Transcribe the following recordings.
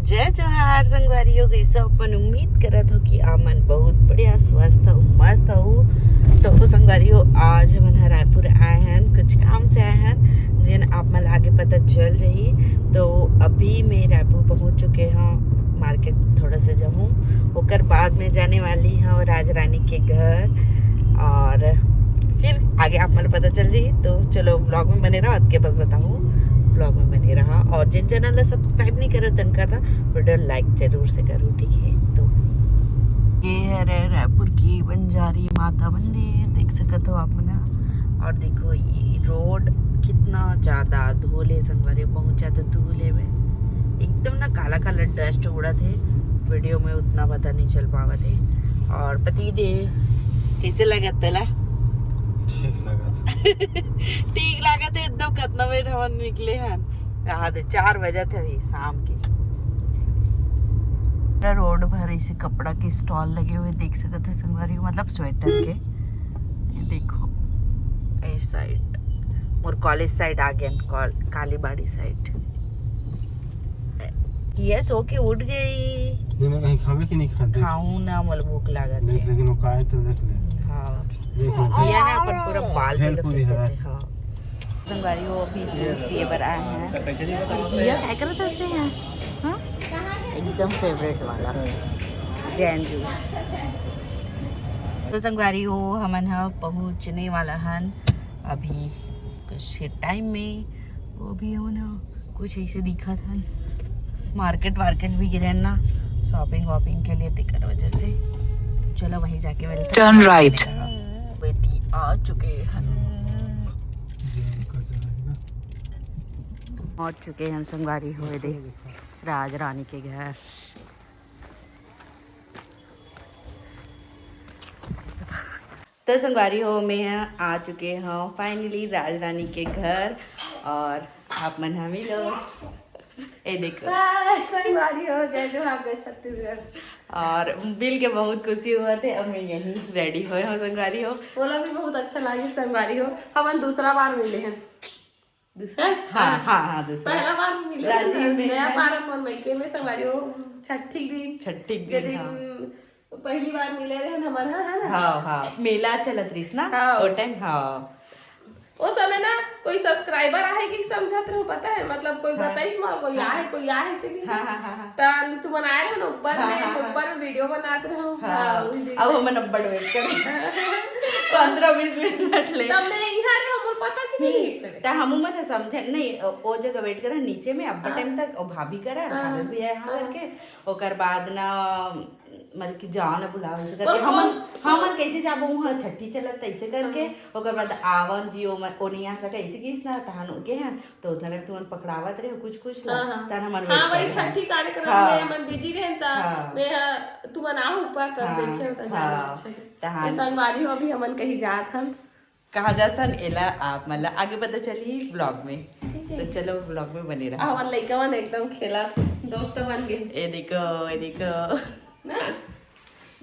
जय जोहार संगवारियों, कैसे अपन उम्मीद करत हो कि आमन बहुत बढ़िया स्वस्थ हो मस्त हो। तो संगवारियों, आज हम रायपुर आए हैं, कुछ काम से आए हैं जिन आप मन आगे पता चल जाही। तो अभी मैं रायपुर पहुंच चुके हैं, मार्केट थोड़ा सा जाऊँ, ओकर बाद में जाने वाली हूँ राज रानी के घर और फिर आगे आप मन पता चल जाही। तो चलो ब्लॉग में बने रहो, के बस बताऊँ ब्लॉग में बने रहा। और जिन चैनल ने सब्सक्राइब नहीं करो तन करना वीडियो लाइक जरूर से करो, ठीक है। तो ये है रायपुर की बंजारी माता मंदिर, देख सकते हो आप ना। और देखो ये रोड कितना ज़्यादा धूल है संगवारी, बहुत ज़्यादा धूल है में एकदम ना काला काला डस्ट उड़ा थे। वीडियो में उतना पता नहीं चल पावा थे। और पति दे कैसे लगा तला? ठीक लगा थे एकदम। कितना बजे हम निकले हैं? कहा थे 4 बजे थे अभी शाम के। रोड भर ऐसे कपड़ा के स्टॉल लगे हुए देख सकते हैं संगवारी, मतलब स्वेटर के। ये देखो इस साइड मोर कॉलेज साइड आ गया, कालीबाड़ी साइड। ये सो के उठ गई। कहीं खावे कि नहीं खाते? खाऊं ना, मोल भूख लागत है। लेकिन वो काहे तो देख ले। हाँ ये ना अपन पूरा बाल पे लपेटे थे। हाँ संगवारी वो भी जूस पिए बर आए हैं। ये क्या करत हंसते हैं? हाँ एकदम फेवरेट वाला जैन जूस। तो संगवारी हो हमन हा पहुँचने वाला हन अभी कुछ टाइम में। वो भी हमन हा कुछ ऐसे दिखा था, मार्केट भी गिरे ना शॉपिंग वॉपिंग के लिए, तिकर वजह से चलो वहीं जाके मिलते हैं। टर्न राइट आ चुके हैं, पहुंच चुके हैं संगवारी हुए दे राज रानी के घर। तो संगवारी हो मैं आ चुके हैं फाइनली राज रानी के घर। और आप मन हम ही लोग ए देखो संगवारी हो जय जोहार जय छत्तीसगढ़। और मिल के बहुत खुशी हुआ थे। अब मैं यहीं रेडी हुए हो संगवारी हो। बोला भी बहुत अच्छा लगे संगवारी हो। हम दूसरा बार मिले हैं। दूसरा हाँ दूसरा पहला बार मिले राजीव में, नया बार अपन मैके में संगवारी हो छठी दिन हाँ। पहली बार मिले रहे हमारा, है ना? हाँ मेला चलत रहीस ना वो टाइम। हाँ वो समय ना कोई सब्सक्राइबर आहे कि समझत रहो, पता है मतलब कोई बताइस मार कोई आहे से कि हाँ तन तू बनाए रहे ना ऊपर वीडियो बनाते रहो। अब हम नब्बड़ वेट कर 15-20 मिनट ले तब मैं यहाँ रे हम पता नहीं ता हम मन समझे नहीं। वो जगह वेट करा नीचे में अब टाइम तक और भाभी करा खाना भी है यहाँ करके। ओकर बाद ना मतलब कि जाओ ना बुलावे से करके हमन कैसे जाबो वहाँ छठी चलत ऐसे करके। ओकर बाद आवन जियो में ओनिया से कैसे किस ना तहन के हैं तो उधर तुमन पकड़ावत रहे कुछ तहन हमन हां वही छठी कार्यक्रम में हमन बिजी रहे ता मैं तुमन आ ऊपर तब देखे त जाना तहन संगवारी हो भी हमन कहीं जात हन। कहा जाता एला आप मतलब आगे पता चली ब्लॉग में। तो चलो ब्लॉग में बने रहा। हमार लइका मन एकदम खेला दोस्त बन गए। ये देखो ना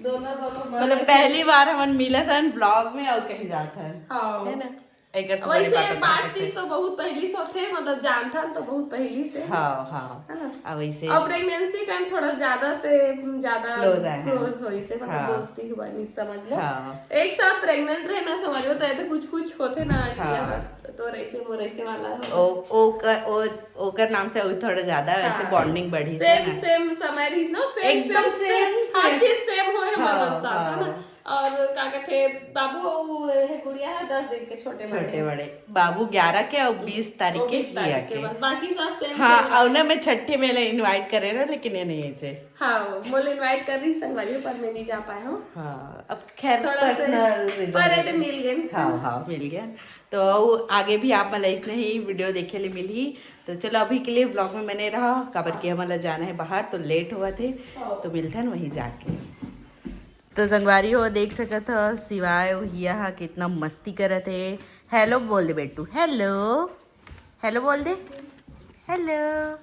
दोनों मतलब पहली बार हम मिला था ब्लॉग में और कहीं जाता है। हाँ है ना वैसे बातचीत तो बहुत पहली से थे, मतलब जानता तो बहुत पहली से। हाँ अब वैसे और प्रेगनेंसी टाइम थोड़ा ज्यादा क्लोज होई से मतलब दोस्ती की बनी समझ लो। एक साथ प्रेग्नेंट रहना समझ लो तो कुछ होते ना तो ऐसे वाला ओकर नाम से थोड़ा ज्यादा ऐसे बॉन्डिंग बढ़ी सेम समय रही ना एकदम सेम हर चीज सेम होए हमारे साथ है ना। और का कहते बाबू है गुड़िया है 10 दिन के छोटे बड़े बाबू 11 के और 20 तारीख के किया के बाकी सब सेम। हाँ और ना मैं छठी में इनवाइट करे रहा लेकिन ये नहीं है। हाँ मोल इनवाइट कर रही संगवारी पर मैं नहीं जा पाया हूँ। हाँ अब खैर पर्सनल रीजन मिल गए। हाँ मिल गया। तो आगे भी आप मतलब इसने ही वीडियो देखे ले मिली। तो चलो अभी के लिए ब्लॉग में बने रहा। खबर की हमारा जाना है बाहर तो लेट हुआ थे तो मिलते हैं वहीं जाके। तो संगवारी हो देख सकत हो सिवाय हिया कितना मस्ती करत है। हेलो बोल दे बेटू, हेलो बोल दे। हेलो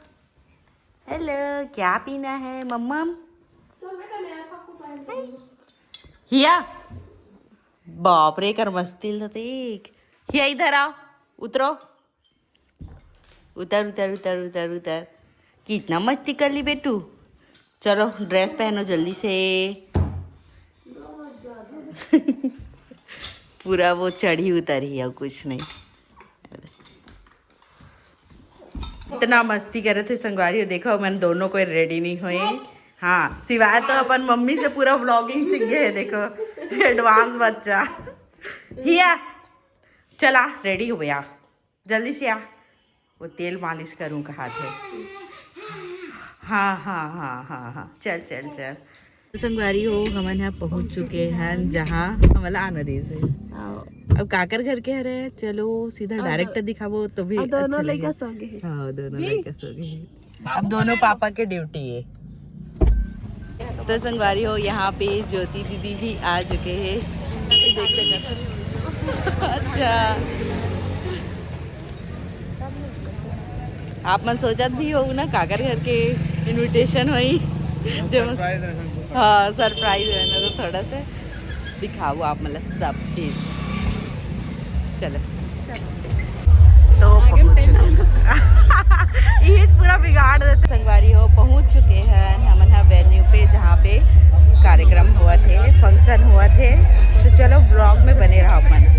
क्या पीना है मम्मा? हिया बाप रे कर मस्ती देख। हिया इधर आओ, उतरो उतर कितना मस्ती कर ली बेटू। चलो ड्रेस पहनो जल्दी से। पूरा वो चढ़ी उतरी है, कुछ नहीं। इतना मस्ती कर रहे थे संगवारी। देखो मैंने दोनों को रेडी नहीं हुए। हाँ सिवाय तो अपन मम्मी से पूरा व्लॉगिंग सीख गए। देखो एडवांस बच्चा। हिया चला रेडी हो गया, जल्दी से आ। वो तेल मालिश करूँ कहा थे। हाँ हाँ हाँ हाँ हाँ चल चल चल। संगवारी हो हम यहाँ पहुँच चुके हैं जहाँ हमारा आना रही से। अब काकर घर के रहे, चलो सीधा डायरेक्ट दिखावो तो भी दोनों लड़का सो गए। हाँ दोनों लड़का सो गए। अब दोनों पापा के ड्यूटी है। तो संगवारी हो यहाँ पे ज्योति दीदी भी आ चुके हैं। अच्छा आप मन सोचत भी हो ना काकर घर के इनविटेशन हुई जो हाँ सरप्राइज है ना, तो थोड़ा सा दिखाओ आप मतलब सब चीज। चलो तो ये पूरा बिगाड़ देते। संगवारी हो पहुंच चुके हैं हम वेन्यू पे जहाँ पे कार्यक्रम हुआ थे, फंक्शन हुआ थे। तो चलो ब्लॉग में बने रहो अपन।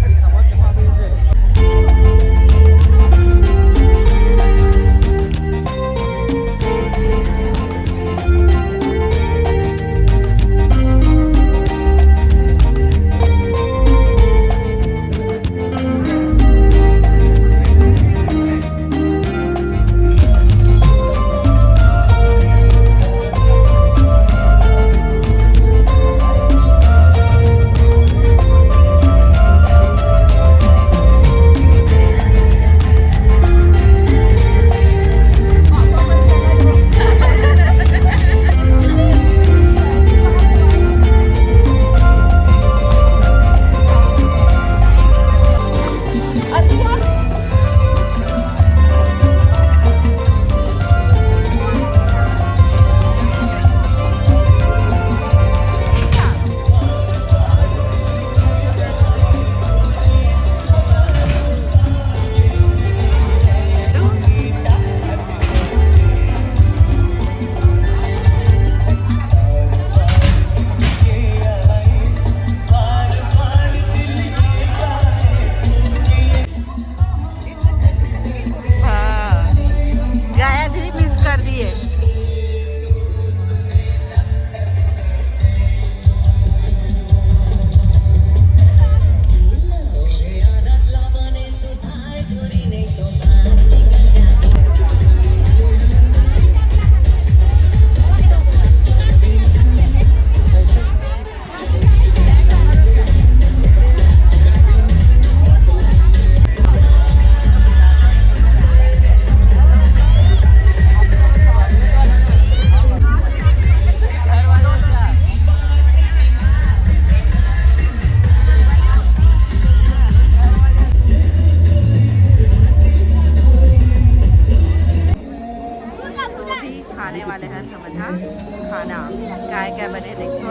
खाने वाले हैं समझा। खाना क्या क्या बने देखो।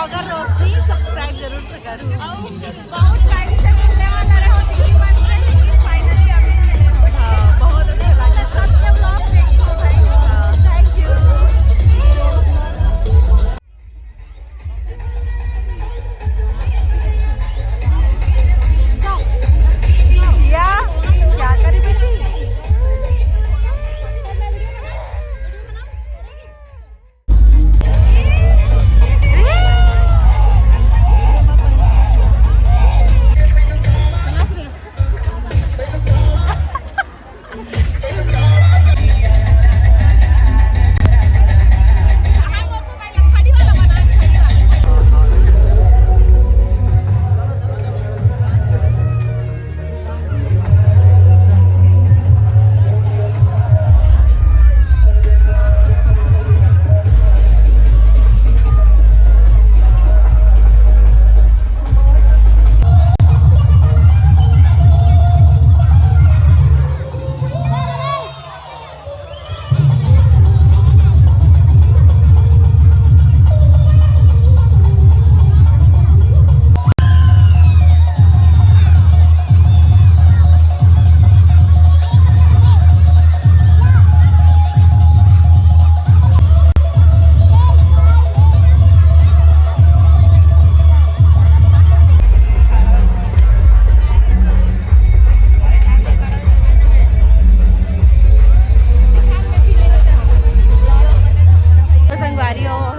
ब्लॉगर रोशनी सब्सक्राइब जरूर से करूँ। बहुत टाइम से मिलने वाला रहे होती थी बात से, लेकिन फाइनली अभी मिले हो। हाँ, बहुत अच्छा लगा। सबके ब्लॉग देखो भाई। Thank you. क्या करी बेटी?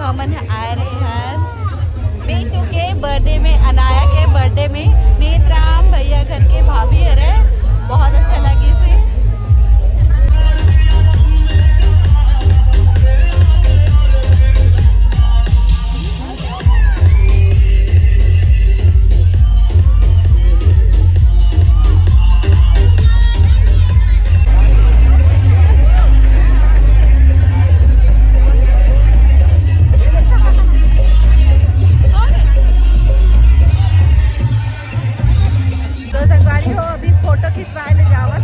हमन आ रहे हैं मीतू के बर्थडे में, अनाया के बर्थडे में। नेत्राम भैया घर के भाभी है, बहुत अच्छा लगी से। अभी फोटो खिंचवाने जावा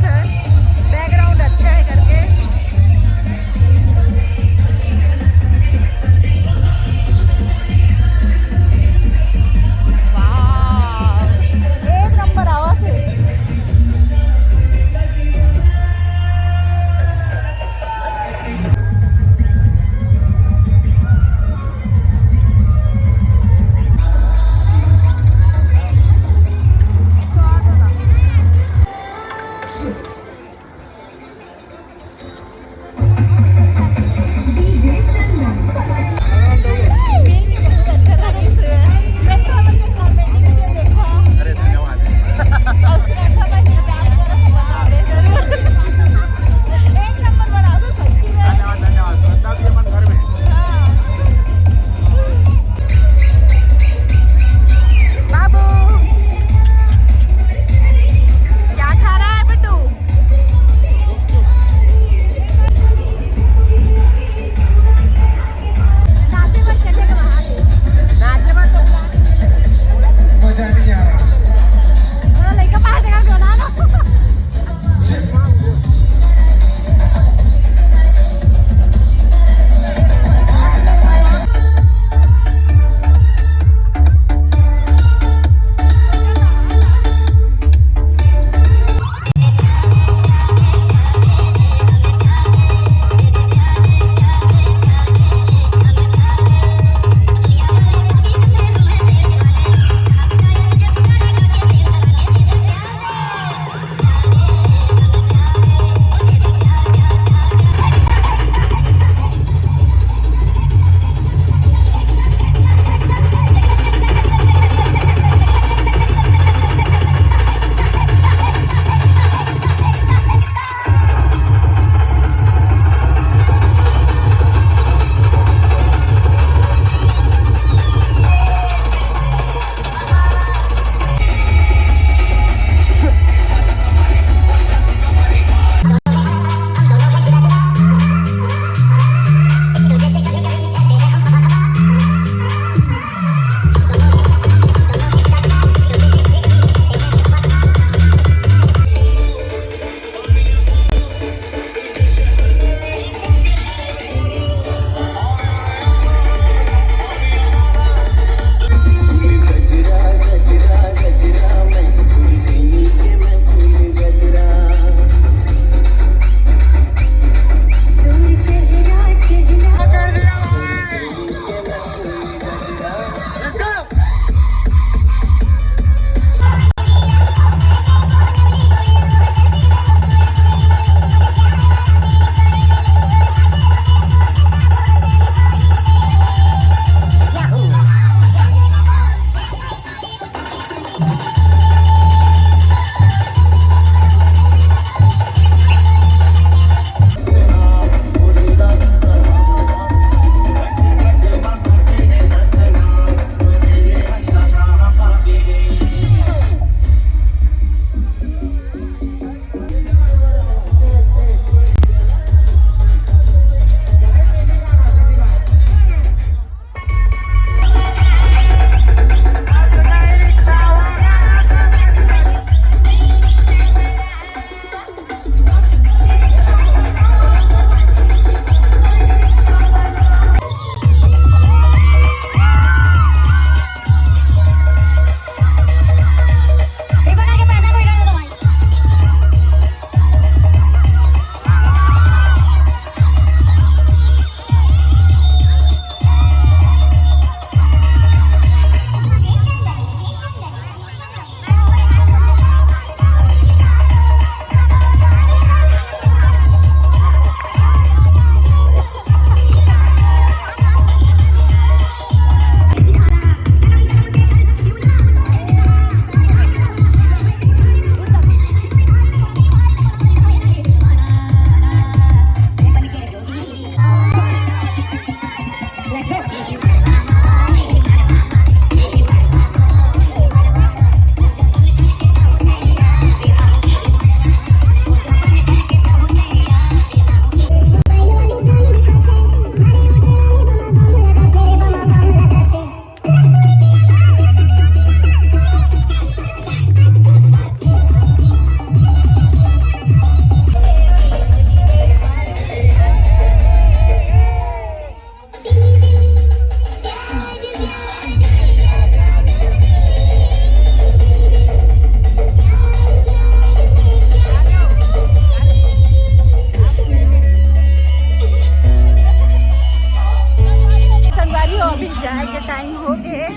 हो गए।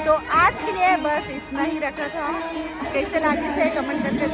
तो आज के लिए बस इतना ही रखा था। कैसे लगे से कमेंट करके